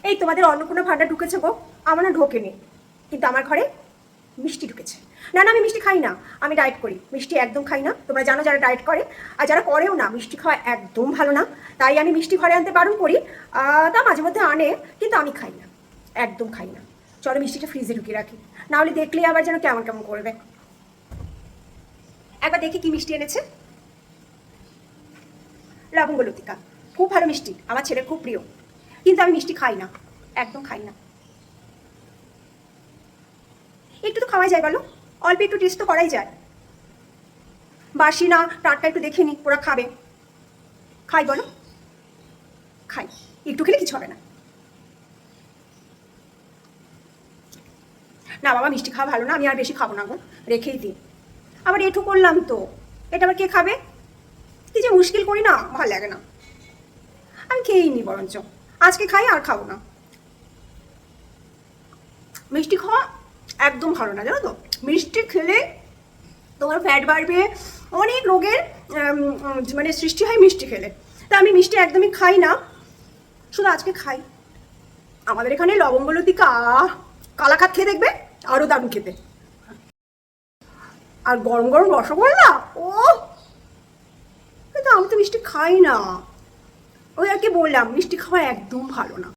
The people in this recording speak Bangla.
এই তোমাদের অন্নপূর্ণা ভান্ডার ঢুকেছে গো, আমার না ঢোকেনি, কিন্তু আমার ঘরে মিষ্টি ঢুকেছে। না না, আমি মিষ্টি খাই না, আমি ডায়েট করি, মিষ্টি একদম খাই না। তোমরা জানো যারা ডায়েট করে, আর যারা করেও না, মিষ্টি খাওয়া একদম ভালো না। তাই আমি মিষ্টি ঘরে আনতে বারণ করি। তা মাঝে মধ্যে আনে, কিন্তু আমি খাই না, একদম খাই না। চলো মিষ্টিটা ফ্রিজে ঢুকিয়ে রাখি, না হলে দেখলে আবার যেন কেমন কেমন করবে। একবার দেখি কি মিষ্টি এনেছে। লবঙ্গ লতিকা, খুব ভালো মিষ্টি, আমার ছেলের খুব প্রিয়, কিন্তু আমি মিষ্টি খাই না, একদম খাই না। একটু তো খাওয়াই যায় বলো, অল্প একটু টেস্ট তো করাই যায়। বাসি না টাটকা একটু দেখে নি, ওরা খাবে। খাই বলো, খাই, একটু খেলে কিছু হবে না। না বাবা, মিষ্টি খাওয়া ভালো না, আমি আর বেশি খাবো না গো, রেখেই দিই। আবার এটু করলাম তো, এটা আবার কে খাবে? কি যে মুশকিল করি না, ভালো লাগে না, আমি খেয়েই নি বরঞ্চ। আজকে খাই আর খাবো না। মিষ্টি খাওয়া একদম ভালো না, জানো তো। মিষ্টি খেলে তোমার ফ্যাট বাড়বে, অনেক রোগের মানে সৃষ্টি হয় মিষ্টি খেলে। তা আমি মিষ্টি একদমই খাই না, শুধু আজকে খাই। আমাদের এখানে লবঙ্গ লতিকা কালাকাত খেয়ে দেখবে, আরও দারুণ খেতে। আর গরম গরম রসগোল্লা, ও, কিন্তু আমি তো মিষ্টি খাই না। ওই আর কি বললাম, মিষ্টি খাওয়া একদম ভালো না।